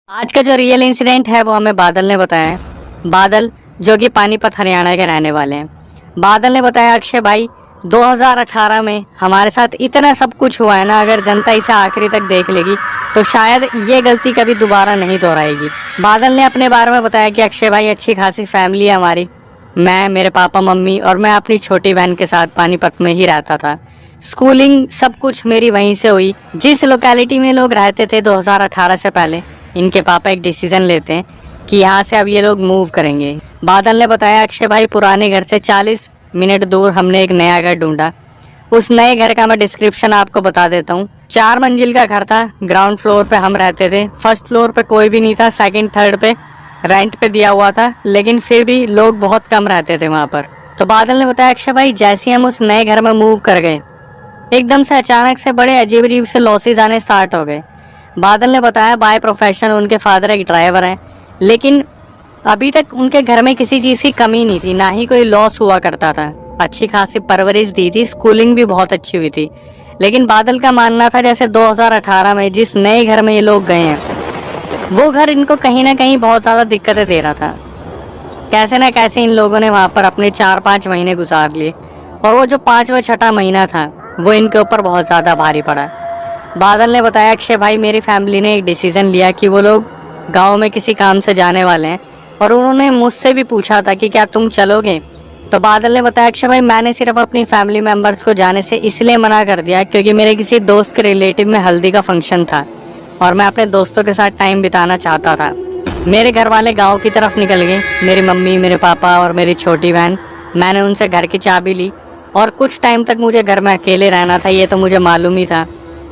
आज का जो रियल इंसिडेंट है वो हमें बादल ने बताया है। बादल जो कि पानीपत हरियाणा के रहने वाले हैं। बादल ने बताया, अक्षय भाई 2018 में हमारे साथ इतना सब कुछ हुआ है ना, अगर जनता इसे आखिरी तक देख लेगी तो शायद ये गलती कभी दोबारा नहीं दोहराएगी। बादल ने अपने बारे में बताया कि अक्षय भाई अच्छी खासी फैमिली है हमारी। मैं, मेरे पापा मम्मी और मैं अपनी छोटी बहन के साथ पानीपत में ही रहता था। स्कूलिंग सब कुछ मेरी वहीं से हुई। जिस लोकेलिटी में लोग रहते थे 2018 से पहले, इनके पापा एक डिसीजन लेते हैं कि यहाँ से अब ये लोग मूव करेंगे। बादल ने बताया, अक्षय भाई पुराने घर से 40 मिनट दूर हमने एक नया घर ढूंढा। उस नए घर का मैं डिस्क्रिप्शन आपको बता देता हूँ। 4 मंजिल का घर था। ग्राउंड फ्लोर पे हम रहते थे। फर्स्ट फ्लोर पे कोई भी नहीं था। सेकंड थर्ड पे रेंट पे दिया हुआ था, लेकिन फिर भी लोग बहुत कम रहते थे वहाँ पर। तो बादल ने बताया, अक्षय भाई जैसे हम उस नए घर में मूव कर गए, एकदम से अचानक से बड़े अजीब अजीब से लॉसेज आने स्टार्ट हो गए। बादल ने बताया, बाय प्रोफेशन उनके फादर एक ड्राइवर हैं, लेकिन अभी तक उनके घर में किसी चीज़ की कमी नहीं थी, ना ही कोई लॉस हुआ करता था। अच्छी खासी परवरिश दी थी, स्कूलिंग भी बहुत अच्छी हुई थी। लेकिन बादल का मानना था जैसे 2018 में जिस नए घर में ये लोग गए हैं, वो घर इनको कहीं ना कहीं बहुत ज़्यादा दिक्कतें दे रहा था। कैसे ना कैसे इन लोगों ने वहाँ पर अपने 4-5 महीने गुजार लिए, और वो जो 5वां 6ठा महीना था वो इनके ऊपर बहुत ज़्यादा भारी पड़ा। बादल ने बताया, अक्षय भाई मेरी फैमिली ने एक डिसीज़न लिया कि वो लोग गांव में किसी काम से जाने वाले हैं, और उन्होंने मुझसे भी पूछा था कि क्या तुम चलोगे। तो बादल ने बताया, अक्षय भाई मैंने सिर्फ अपनी फैमिली मेम्बर्स को जाने से इसलिए मना कर दिया क्योंकि मेरे किसी दोस्त के रिलेटिव में हल्दी का फंक्शन था और मैं अपने दोस्तों के साथ टाइम बिताना चाहता था। मेरे घर वाले गाँव की तरफ निकल गए, मेरी मम्मी, मेरे पापा और मेरी छोटी बहन। मैंने उनसे घर की चाबी ली और कुछ टाइम तक मुझे घर में अकेले रहना था, ये तो मुझे मालूम ही था।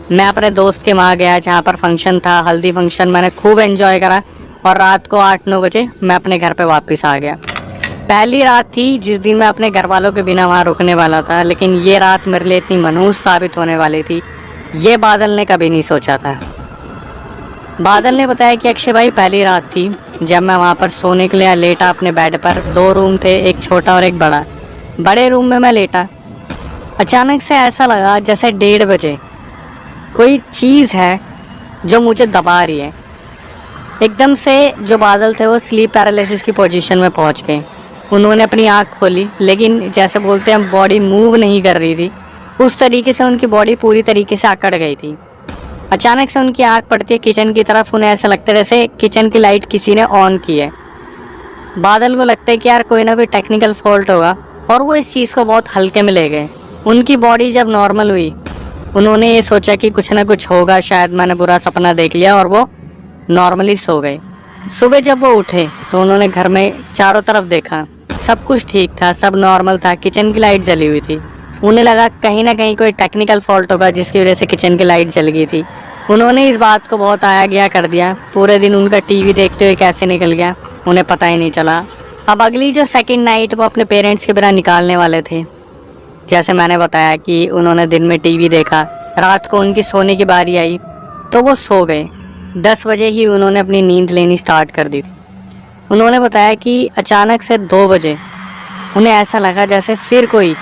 मैं अपने दोस्त के वहाँ गया जहाँ पर फंक्शन था, हल्दी फंक्शन। मैंने खूब एंजॉय करा और रात को 8-9 बजे मैं अपने घर पे वापस आ गया। पहली रात थी जिस दिन मैं अपने घर वालों के बिना वहाँ रुकने वाला था, लेकिन ये रात मेरे लिए इतनी मनहूस साबित होने वाली थी, ये बादल ने कभी नहीं सोचा था। बादल ने बताया कि अक्षय भाई पहली रात थी जब मैं वहाँ पर सोने के लिए लेटा अपने बेड पर। 2 रूम थे, एक छोटा और एक बड़ा। बड़े रूम में मैं लेटा, अचानक से ऐसा लगा जैसे 1:30 बजे कोई चीज़ है जो मुझे दबा रही है। एकदम से जो बादल थे वो स्लीप पैरालिसिस की पोजीशन में पहुंच गए। उन्होंने अपनी आँख खोली, लेकिन जैसे बोलते हैं बॉडी मूव नहीं कर रही थी, उस तरीके से उनकी बॉडी पूरी तरीके से अकड़ गई थी। अचानक से उनकी आँख पड़ती है किचन की तरफ। उन्हें ऐसा लगता है जैसे किचन की लाइट किसी ने ऑन की है। बादल को लगता है कि यार कोई ना कोई टेक्निकल फॉल्ट होगा, और वो इस चीज़ को बहुत हल्के में ले गए। उनकी बॉडी जब नॉर्मल हुई, उन्होंने ये सोचा कि कुछ ना कुछ होगा, शायद मैंने बुरा सपना देख लिया, और वो नॉर्मली सो गए। सुबह जब वो उठे तो उन्होंने घर में चारों तरफ देखा, सब कुछ ठीक था, सब नॉर्मल था। किचन की लाइट जली हुई थी। उन्हें लगा कहीं ना कहीं कोई टेक्निकल फॉल्ट होगा जिसकी वजह से किचन की लाइट जल गई थी। उन्होंने इस बात को बहुत आया गया कर दिया। पूरे दिन उनका टीवी देखते हुए कैसे निकल गया उन्हें पता ही नहीं चला। अब अगली जो सेकेंड नाइट वो अपने पेरेंट्स के बिना निकालने वाले थे। जैसे मैंने बताया कि उन्होंने दिन में टीवी देखा, रात को उनकी सोने की बारी आई तो वो सो गए। 10 बजे ही उन्होंने अपनी नींद लेनी स्टार्ट कर दी थी। उन्होंने बताया कि अचानक से 2 बजे उन्हें ऐसा लगा जैसे फिर कोई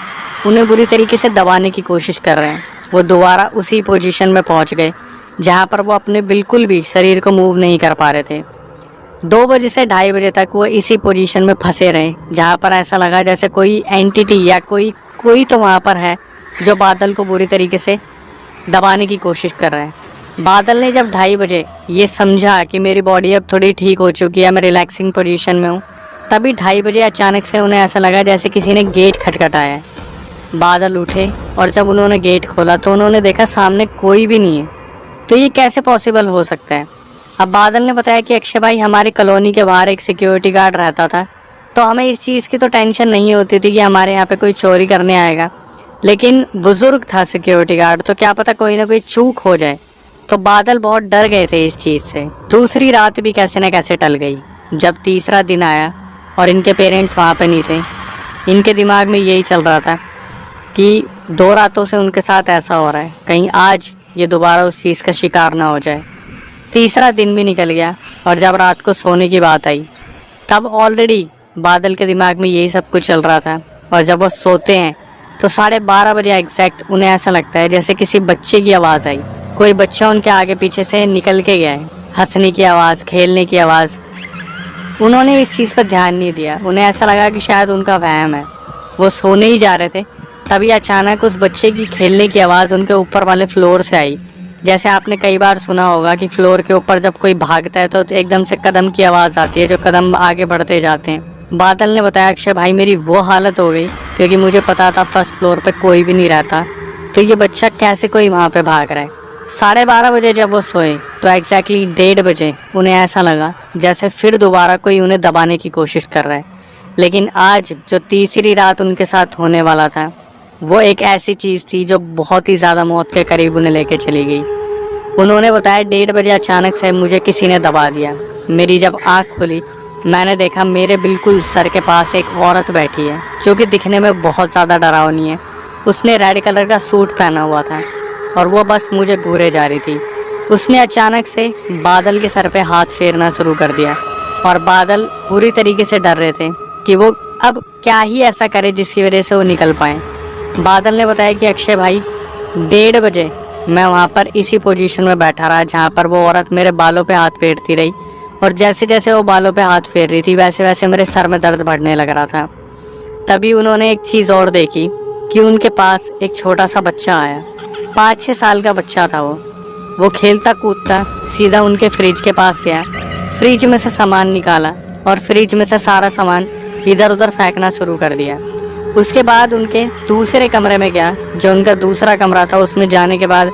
उन्हें बुरी तरीके से दबाने की कोशिश कर रहे हैं। वो दोबारा उसी पोजीशन में पहुंच गए जहां पर वो अपने बिल्कुल भी शरीर को मूव नहीं कर पा रहे थे। 2 बजे से 2:30 बजे तक वो इसी पोजीशन में फंसे रहे, जहां पर ऐसा लगा जैसे कोई एंटिटी या कोई तो वहां पर है जो बादल को बुरी तरीके से दबाने की कोशिश कर रहा है। बादल ने जब 2:30 बजे ये समझा कि मेरी बॉडी अब थोड़ी ठीक हो चुकी है, मैं रिलैक्सिंग पोजीशन में हूँ, तभी 2:30 बजे अचानक से उन्हें ऐसा लगा जैसे किसी ने गेट खटखटाया है। बादल उठे और जब उन्होंने गेट खोला तो उन्होंने देखा सामने कोई भी नहीं है। तो ये कैसे पॉसिबल हो सकता है। अब बादल ने बताया कि अक्षय भाई हमारी कॉलोनी के बाहर एक सिक्योरिटी गार्ड रहता था, तो हमें इस चीज़ की तो टेंशन नहीं होती थी कि हमारे यहाँ पे कोई चोरी करने आएगा, लेकिन बुजुर्ग था सिक्योरिटी गार्ड, तो क्या पता कोई ना कोई चूक हो जाए। तो बादल बहुत डर गए थे इस चीज़ से। दूसरी रात भी कैसे न कैसे टल गई। जब तीसरा दिन आया और इनके पेरेंट्स वहाँ पे नहीं थे, इनके दिमाग में यही चल रहा था कि 2 रातों से उनके साथ ऐसा हो रहा है, कहीं आज ये दोबारा उस चीज़ का शिकार ना हो जाए। तीसरा दिन भी निकल गया और जब रात को सोने की बात आई तब ऑलरेडी बादल के दिमाग में यही सब कुछ चल रहा था। और जब वो सोते हैं तो 12:30 बजे एग्जैक्ट उन्हें ऐसा लगता है जैसे किसी बच्चे की आवाज़ आई। कोई बच्चा उनके आगे पीछे से निकल के गया है। हंसने की आवाज़, खेलने की आवाज़। उन्होंने इस चीज़ पर ध्यान नहीं दिया। उन्हें ऐसा लगा कि शायद उनका वहम है। वो सोने ही जा रहे थे, तभी अचानक उस बच्चे की खेलने की आवाज़ उनके ऊपर वाले फ्लोर से आई। जैसे आपने कई बार सुना होगा कि फ्लोर के ऊपर जब कोई भागता है तो एकदम से कदम की आवाज़ आती है, जो कदम आगे बढ़ते जाते हैं। बादल ने बताया, अक्षय भाई मेरी वो हालत हो गई क्योंकि मुझे पता था फर्स्ट फ्लोर पे कोई भी नहीं रहता, तो ये बच्चा कैसे कोई वहाँ पे भाग रहा है। 12:30 बजे जब वो सोए तो एग्जैक्टली 1:30 बजे उन्हें ऐसा लगा जैसे फिर दोबारा कोई उन्हें दबाने की कोशिश कर रहा है। लेकिन आज जो तीसरी रात उनके साथ होने वाला था, वो एक ऐसी चीज़ थी जो बहुत ही ज़्यादा मौत के करीब उन्हें लेके चली गई। उन्होंने बताया, 1:30 बजे अचानक से मुझे किसी ने दबा दिया। मेरी जब आँख खुली, मैंने देखा मेरे बिल्कुल सर के पास एक औरत बैठी है जो कि दिखने में बहुत ज़्यादा डरावनी है। उसने रेड कलर का सूट पहना हुआ था और वो बस मुझे घूरे जा रही थी। उसने अचानक से बादल के सर पे हाथ फेरना शुरू कर दिया और बादल पूरी तरीके से डर रहे थे कि वो अब क्या ही ऐसा करे जिसकी वजह से वो निकल पाए। बादल ने बताया कि अक्षय भाई 1:30 बजे मैं वहाँ पर इसी पोजीशन में बैठा रहा जहाँ पर वो औरत मेरे बालों पे हाथ फेरती रही, और जैसे जैसे वो बालों पे हाथ फेर रही थी वैसे वैसे मेरे सर में दर्द बढ़ने लग रहा था। तभी उन्होंने एक चीज़ और देखी कि उनके पास एक छोटा सा बच्चा आया। 5-6 साल का बच्चा था वो खेलता कूदता सीधा उनके फ्रिज के पास गया, फ्रिज में से सामान निकाला और फ्रिज में से सारा सामान इधर उधर फेंकना शुरू कर दिया। उसके बाद उनके दूसरे कमरे में गया, जो उनका दूसरा कमरा था। उसमें जाने के बाद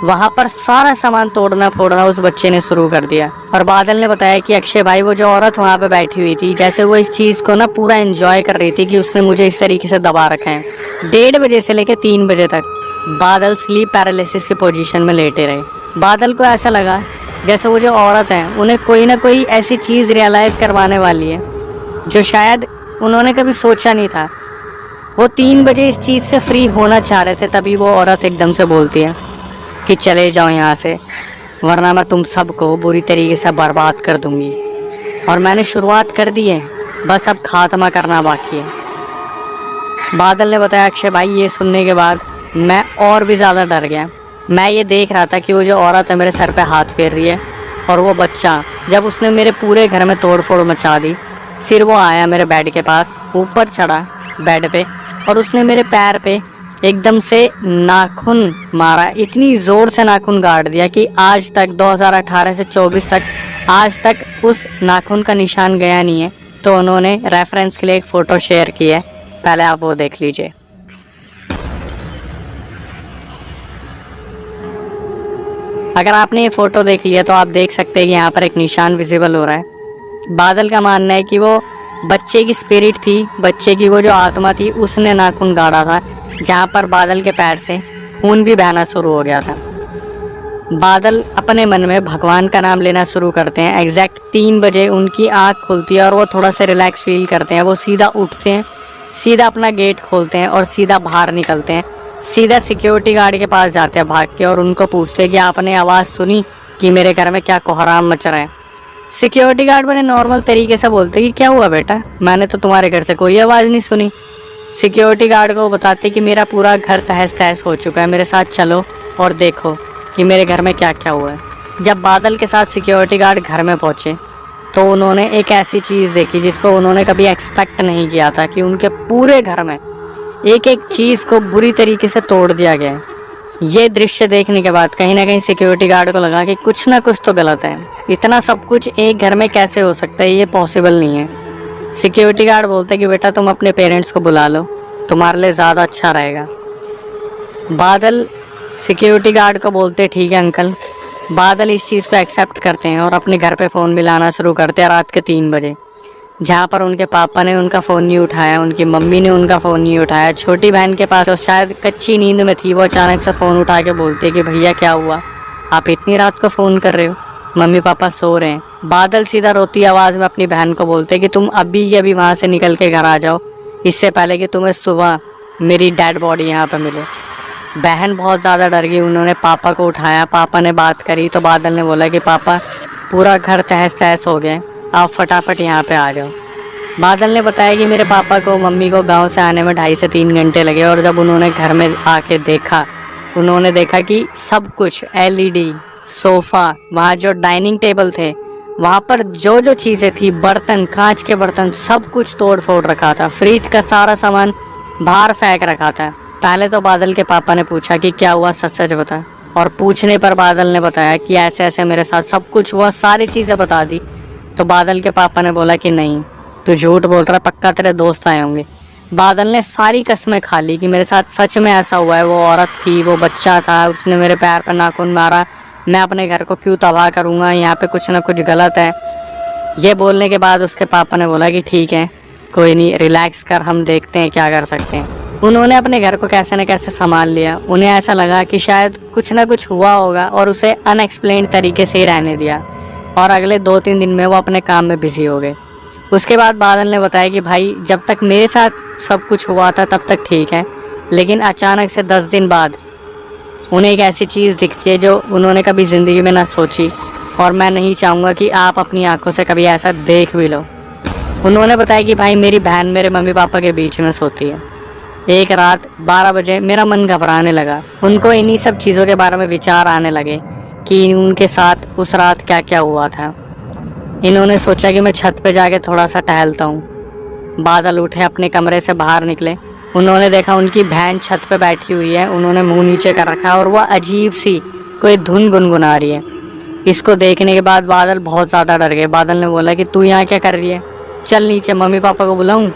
वहाँ पर सारा सामान तोड़ना फोड़ना उस बच्चे ने शुरू कर दिया। और बादल ने बताया कि अक्षय भाई वो जो औरत वहाँ पे बैठी हुई थी, जैसे वो इस चीज़ को ना पूरा एंजॉय कर रही थी कि उसने मुझे इस तरीके से दबा रखा है। 1:30 बजे से लेकर 3 बजे तक बादल स्लीप पैरालिसिस की पोजीशन में लेटे रहे। बादल को ऐसा लगा जैसे वो जो औरत है उन्हें कोई ना कोई ऐसी चीज़ रियलाइज़ करवाने वाली है जो शायद उन्होंने कभी सोचा नहीं था। वो 3 बजे इस चीज़ से फ्री होना चाह रहे थे, तभी वो औरत एकदम से बोलती है कि चले जाओ यहाँ से, वरना मैं तुम सबको बुरी तरीके से बर्बाद कर दूंगी। और मैंने शुरुआत कर दी है, बस अब खात्मा करना बाकी है। बादल ने बताया, अक्षय भाई ये सुनने के बाद मैं और भी ज़्यादा डर गया। मैं ये देख रहा था कि वो जो औरत है मेरे सर पे हाथ फेर रही है, और वो बच्चा जब उसने मेरे पूरे घर में तोड़ फोड़ मचा दी, फिर वो आया मेरे बेड के पास, ऊपर चढ़ा बेड पे और उसने मेरे पैर पे एकदम से नाखून मारा। इतनी ज़ोर से नाखून गाड़ दिया कि आज तक 2018 से 24 तक आज तक उस नाखून का निशान गया नहीं है। तो उन्होंने रेफरेंस के लिए एक फ़ोटो शेयर की है, पहले आप वो देख लीजिए। अगर आपने ये फ़ोटो देख लिया तो आप देख सकते हैं कि यहाँ पर एक निशान विजिबल हो रहा है। बादल का मानना है कि वो बच्चे की स्पिरिट थी, बच्चे की वो जो आत्मा थी, उसने नाखून गाड़ा था जहाँ पर बादल के पैर से खून भी बहना शुरू हो गया था। बादल अपने मन में भगवान का नाम लेना शुरू करते हैं। एग्जैक्ट 3 बजे उनकी आँख खुलती है और वो थोड़ा सा रिलैक्स फील करते हैं। वो सीधा उठते हैं, सीधा अपना गेट खोलते हैं और सीधा बाहर निकलते हैं। सीधा सिक्योरिटी गार्ड के पास जाते हैं भाग के और उनको पूछते हैं कि आपने आवाज़ सुनी कि मेरे घर में क्या कोहराम मच रहा है। सिक्योरिटी गार्ड बड़े नॉर्मल तरीके से बोलते कि क्या हुआ बेटा, मैंने तो तुम्हारे घर से कोई आवाज़ नहीं सुनी। सिक्योरिटी गार्ड को बताते कि मेरा पूरा घर तहस तहस हो चुका है, मेरे साथ चलो और देखो कि मेरे घर में क्या क्या हुआ है। जब बादल के साथ सिक्योरिटी गार्ड घर में पहुँचे तो उन्होंने एक ऐसी चीज़ देखी जिसको उन्होंने कभी एक्सपेक्ट नहीं किया था कि उनके पूरे घर में एक एक चीज़ को बुरी तरीके से तोड़ दिया गया है। ये दृश्य देखने के बाद कहीं ना कहीं सिक्योरिटी गार्ड को लगा कि कुछ ना कुछ तो गलत है। इतना सब कुछ एक घर में कैसे हो सकता है, ये पॉसिबल नहीं है। सिक्योरिटी गार्ड बोलते कि बेटा तुम अपने पेरेंट्स को बुला लो, तुम्हारे लिए ज़्यादा अच्छा रहेगा। बादल सिक्योरिटी गार्ड को बोलते ठीक है अंकल। बादल इस चीज़ को एक्सेप्ट करते हैं और अपने घर पे फ़ोन मिलाना शुरू करते हैं रात के 3 बजे, जहाँ पर उनके पापा ने उनका फ़ोन नहीं उठाया, उनकी मम्मी ने उनका फ़ोन नहीं उठाया। छोटी बहन के पास तो शायद कच्ची नींद में थी, वो अचानक से फ़ोन उठा के बोलते कि भैया क्या हुआ, आप इतनी रात को फ़ोन कर रहे हो, मम्मी पापा सो रहे हैं। बादल सीधा रोती आवाज़ में अपनी बहन को बोलते कि तुम अभी के अभी वहाँ से निकल के घर आ जाओ, इससे पहले कि तुम्हें सुबह मेरी डेड बॉडी यहाँ पर मिले। बहन बहुत ज़्यादा डर गई, उन्होंने पापा को उठाया, पापा ने बात करी तो बादल ने बोला कि पापा पूरा घर तहस तहस हो गया, आप फटाफट यहाँ पे आ जाओ। बादल ने बताया कि मेरे पापा को मम्मी को गांव से आने में 2.5 से 3 घंटे लगे और जब उन्होंने घर में आके देखा, उन्होंने देखा कि सब कुछ LED सोफा, वहाँ जो डाइनिंग टेबल थे, वहाँ पर जो जो चीज़ें थी, बर्तन, कांच के बर्तन, सब कुछ तोड़ फोड़ रखा था। फ्रिज का सारा सामान बाहर फेंक रखा था। पहले तो बादल के पापा ने पूछा कि क्या हुआ, सच सच बता। और पूछने पर बादल ने बताया कि ऐसे ऐसे मेरे साथ सब कुछ हुआ, सारी चीज़ें बता दी। तो बादल के पापा ने बोला कि नहीं, तू झूठ बोल रहा, पक्का तेरे दोस्त आए होंगे। बादल ने सारी कसमें खा ली कि मेरे साथ सच में ऐसा हुआ है, वो औरत थी, वो बच्चा था, उसने मेरे पैर पर नाखून मारा, मैं अपने घर को क्यों तबाह करूँगा, यहाँ पे कुछ ना कुछ गलत है। ये बोलने के बाद उसके पापा ने बोला कि ठीक है, कोई नहीं, रिलैक्स कर, हम देखते हैं क्या कर सकते हैं। उन्होंने अपने घर को कैसे न कैसे संभाल लिया। उन्हें ऐसा लगा कि शायद कुछ ना कुछ हुआ होगा और उसे अनएक्सप्लेन्ड तरीके से ही रहने दिया। और अगले 2-3 दिन में वो अपने काम में बिजी हो गए। उसके बाद बादल ने बताया कि भाई, जब तक मेरे साथ सब कुछ हुआ था तब तक ठीक है, लेकिन अचानक से 10 दिन बाद उन्हें एक ऐसी चीज़ दिखती है जो उन्होंने कभी ज़िंदगी में ना सोची, और मैं नहीं चाहूँगा कि आप अपनी आंखों से कभी ऐसा देख भी लो। उन्होंने बताया कि भाई, मेरी बहन मेरे मम्मी पापा के बीच में सोती है। एक रात 12 बजे मेरा मन घबराने लगा। उनको इन्हीं सब चीज़ों के बारे में विचार आने लगे कि उनके साथ उस रात क्या क्या हुआ था। इन्होंने सोचा कि मैं छत पे जाके थोड़ा सा टहलता हूँ। बादल उठे, अपने कमरे से बाहर निकले। उन्होंने देखा उनकी बहन छत पे बैठी हुई है। उन्होंने मुंह नीचे कर रखा है और वह अजीब सी कोई धुन गुनगुना रही है। इसको देखने के बाद बादल बहुत ज़्यादा डर गए। बादल ने बोला कि तू यहाँ क्या कर रही है, चल नीचे, मम्मी पापा को बुलाऊँ।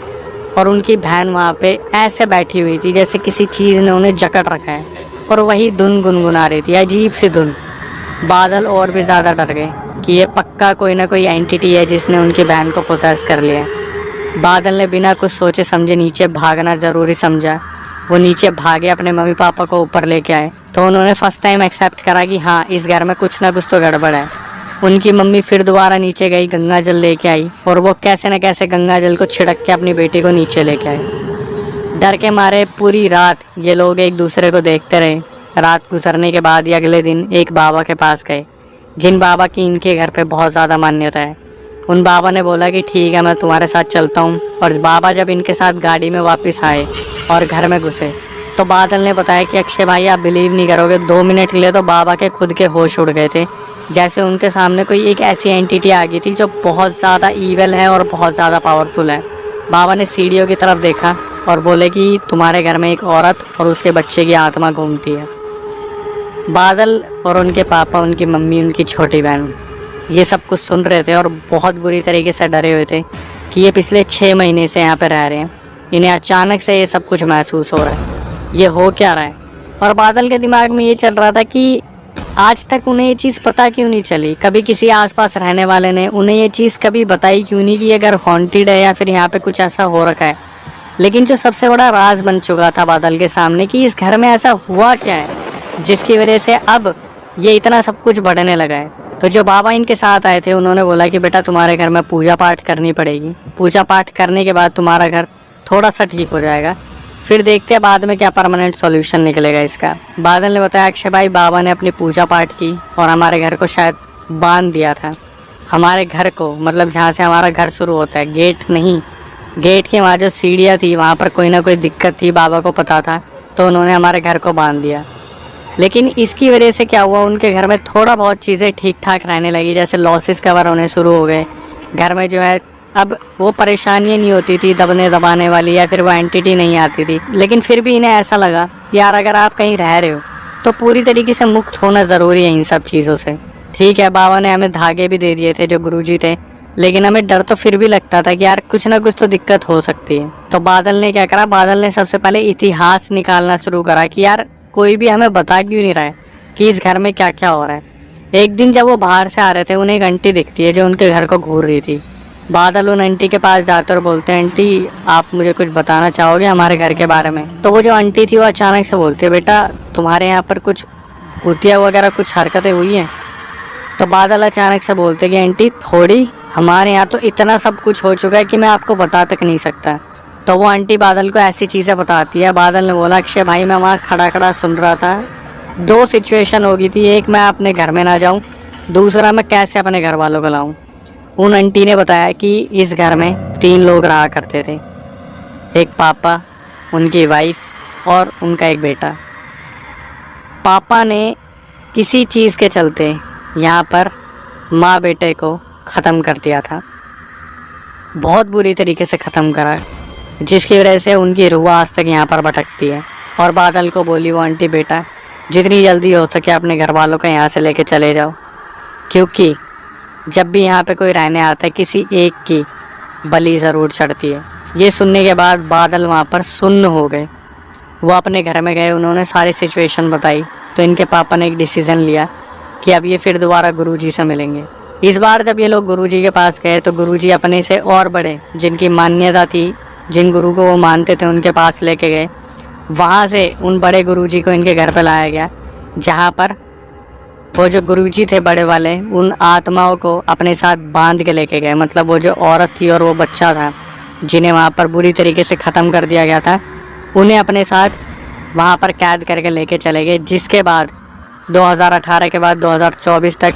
और उनकी बहन वहाँ पे ऐसे बैठी हुई थी जैसे किसी चीज़ ने उन्हें जकड़ रखा है, और वही धुन गुनगुना रही थी, अजीब सी धुन। बादल और भी ज़्यादा डर गए कि ये पक्का कोई ना कोई एंटिटी है जिसने उनकी बहन को पोसेस कर लिया। बादल ने बिना कुछ सोचे समझे नीचे भागना ज़रूरी समझा। वो नीचे भागे, अपने मम्मी पापा को ऊपर लेके आए। तो उन्होंने फर्स्ट टाइम एक्सेप्ट करा कि हाँ, इस घर में कुछ ना कुछ तो गड़बड़ है। उनकी मम्मी फिर दोबारा नीचे गई, गंगा जल लेके आई, और वो कैसे न कैसे गंगा जल को छिड़क के अपनी बेटी को नीचे लेके आए। डर के मारे पूरी रात ये लोग एक दूसरे को देखते रहे। रात गुजरने के बाद ही अगले दिन एक बाबा के पास गए, जिन बाबा की इनके घर पे बहुत ज़्यादा मान्यता है। उन बाबा ने बोला कि ठीक है, मैं तुम्हारे साथ चलता हूँ। और बाबा जब इनके साथ गाड़ी में वापस आए और घर में घुसे, तो बादल ने बताया कि अक्षय भाई, आप बिलीव नहीं करोगे, 2 मिनट के लिए तो बाबा के खुद के होश उड़ गए थे। जैसे उनके सामने कोई एक ऐसी एंटिटी आ गई थी जो बहुत ज़्यादा ईवल है और बहुत ज़्यादा पावरफुल है। बाबा ने सीढ़ियों की तरफ देखा और बोले कि तुम्हारे घर में एक औरत और उसके बच्चे की आत्मा घूमती है। बादल और उनके पापा, उनकी मम्मी, उनकी छोटी बहन ये सब कुछ सुन रहे थे और बहुत बुरी तरीके से डरे हुए थे कि ये पिछले 6 महीने से यहाँ पे रह रहे हैं, इन्हें अचानक से ये सब कुछ महसूस हो रहा है, ये हो क्या रहा है। और बादल के दिमाग में ये चल रहा था कि आज तक उन्हें ये चीज़ पता क्यों नहीं चली, कभी किसी आसपास रहने वाले ने उन्हें ये चीज़ कभी बताई क्यों नहीं कि ये घर हॉन्टेड है या फिर यहाँ पे कुछ ऐसा हो रखा है। लेकिन जो सबसे बड़ा राज बन चुका था बादल के सामने कि इस घर में ऐसा हुआ क्या है जिसकी वजह से अब ये इतना सब कुछ बढ़ने लगा है। तो जो बाबा इनके साथ आए थे उन्होंने बोला कि बेटा, तुम्हारे घर में पूजा पाठ करनी पड़ेगी, पूजा पाठ करने के बाद तुम्हारा घर थोड़ा सा ठीक हो जाएगा, फिर देखते हैं बाद में क्या परमानेंट सॉल्यूशन निकलेगा इसका। बादल ने बताया अक्षय भाई, बाबा ने अपनी पूजा पाठ की और हमारे घर को शायद बांध दिया था। हमारे घर को, मतलब जहाँ से हमारा घर शुरू होता है, गेट नहीं, गेट के वहाँ जो सीढ़ियाँ थी वहाँ पर कोई ना कोई दिक्कत थी, बाबा को पता था, तो उन्होंने हमारे घर को बांध दिया। लेकिन इसकी वजह से क्या हुआ, उनके घर में थोड़ा बहुत चीज़ें ठीक ठाक रहने लगी, जैसे लॉसेस कवर होने शुरू हो गए। घर में जो है अब वो परेशानियाँ नहीं होती थी दबने दबाने वाली, या फिर वो एंटिटी नहीं आती थी। लेकिन फिर भी इन्हें ऐसा लगा यार, अगर आप कहीं रह रहे हो तो पूरी तरीके से मुक्त होना ज़रूरी है इन सब चीज़ों से। ठीक है, बाबा ने हमें धागे भी दे दिए थे जो गुरुजी थे, लेकिन हमें डर तो फिर भी लगता था कि यार कुछ ना कुछ तो दिक्कत हो सकती है। तो बादल ने क्या करा, बादल ने सबसे पहले इतिहास निकालना शुरू करा कि यार कोई भी हमें बता क्यों नहीं रहा है कि इस घर में क्या क्या हो रहा है। एक दिन जब वो बाहर से आ रहे थे, उन्हें एक आंटी दिखती है जो उनके घर को घूर रही थी। बादल उन आंटी के पास जाते और बोलते हैं, आंटी आप मुझे कुछ बताना चाहोगे हमारे घर के बारे में। तो वो जो आंटी थी वो अचानक से बोलती है, बेटा तुम्हारे यहाँ पर कुछ भूतिया वगैरह कुछ हरकतें हुई हैं। तो बादल अचानक से बोलते कि आंटी थोड़ी, हमारे यहाँ तो इतना सब कुछ हो चुका है कि मैं आपको बता तक नहीं सकता। तो वो आंटी बादल को ऐसी चीज़ें बताती है। बादल ने बोला, अक्षय भाई मैं वहाँ खड़ा खड़ा सुन रहा था, 2 सिचुएशन हो गई थी, एक मैं अपने घर में ना जाऊँ, दूसरा मैं कैसे अपने घर वालों को लाऊँ। उन आंटी ने बताया कि इस घर में 3 लोग रहा करते थे, एक पापा, उनकी वाइफ और उनका एक बेटा। पापा ने किसी चीज़ के चलते यहाँ पर माँ बेटे को ख़त्म कर दिया था, बहुत बुरी तरीके से ख़त्म करा, जिसकी वजह से उनकी रूह आज तक यहाँ पर भटकती है। और बादल को बोली वो आंटी बेटा जितनी जल्दी हो सके अपने घर वालों को यहाँ से लेके चले जाओ, क्योंकि जब भी यहाँ पे कोई रहने आता है किसी एक की बलि ज़रूर चढ़ती है। ये सुनने के बाद बादल वहाँ पर सुन्न हो गए। वो अपने घर में गए, उन्होंने सारी सिचुएशन बताई, तो इनके पापा ने एक डिसीज़न लिया कि अब ये फिर दोबारा गुरुजी से मिलेंगे। इस बार जब ये लोग गुरुजी के पास गए तो गुरुजी अपने से और बड़े जिनकी मान्यता थी, जिन गुरु को वो मानते थे, उनके पास लेके गए। वहाँ से उन बड़े गुरुजी को इनके घर पे लाया गया, जहाँ पर वो जो गुरुजी थे बड़े वाले उन आत्माओं को अपने साथ बांध के लेके गए। मतलब वो जो औरत थी और वो बच्चा था जिन्हें वहाँ पर बुरी तरीके से ख़त्म कर दिया गया था, उन्हें अपने साथ वहाँ पर कैद करके लेके चले गए। जिसके बाद 2018 के बाद 2024 तक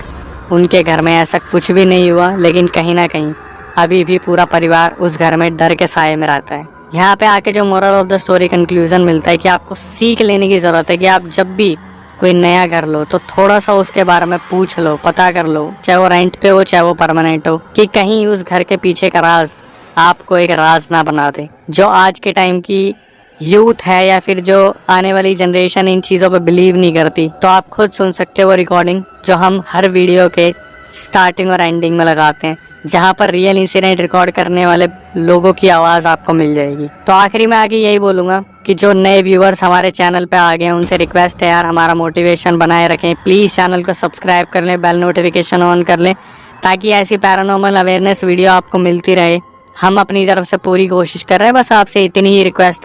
उनके घर में ऐसा कुछ भी नहीं हुआ, लेकिन कहीं ना कहीं अभी भी पूरा परिवार उस घर में डर के साए में रहता है। यहाँ पे आके जो moral of the story conclusion मिलता है कि आपको सीख लेने की ज़रूरत है कि आप जब भी कोई नया घर लो तो थोड़ा सा उसके बारे में पूछ लो, पता कर लो, चाहे वो रेंट पे हो चाहे वो परमानेंट हो, कि कहीं उस घर के पीछे का राज आपको एक राज ना बना दे। जो आज के टाइम की यूथ है या फिर जो आने वाली जनरेशन इन चीज़ों पे बिलीव नहीं करती, तो आप खुद सुन सकते हो वो रिकॉर्डिंग जो हम हर वीडियो के स्टार्टिंग और एंडिंग में लगाते हैं, जहाँ पर रियल इंसिडेंट रिकॉर्ड करने वाले लोगों की आवाज़ आपको मिल जाएगी। तो आखिरी में आगे यही बोलूँगा कि जो नए व्यूअर्स हमारे चैनल पे आ गए हैं उनसे रिक्वेस्ट है यार, हमारा मोटिवेशन बनाए रखें। प्लीज़ चैनल को सब्सक्राइब कर लें, बेल नोटिफिकेशन ऑन कर लें, ताकि ऐसी पैरानॉर्मल अवेयरनेस वीडियो आपको मिलती रहे। हम अपनी तरफ से पूरी कोशिश कर रहे हैं, बस आपसे इतनी ही रिक्वेस्ट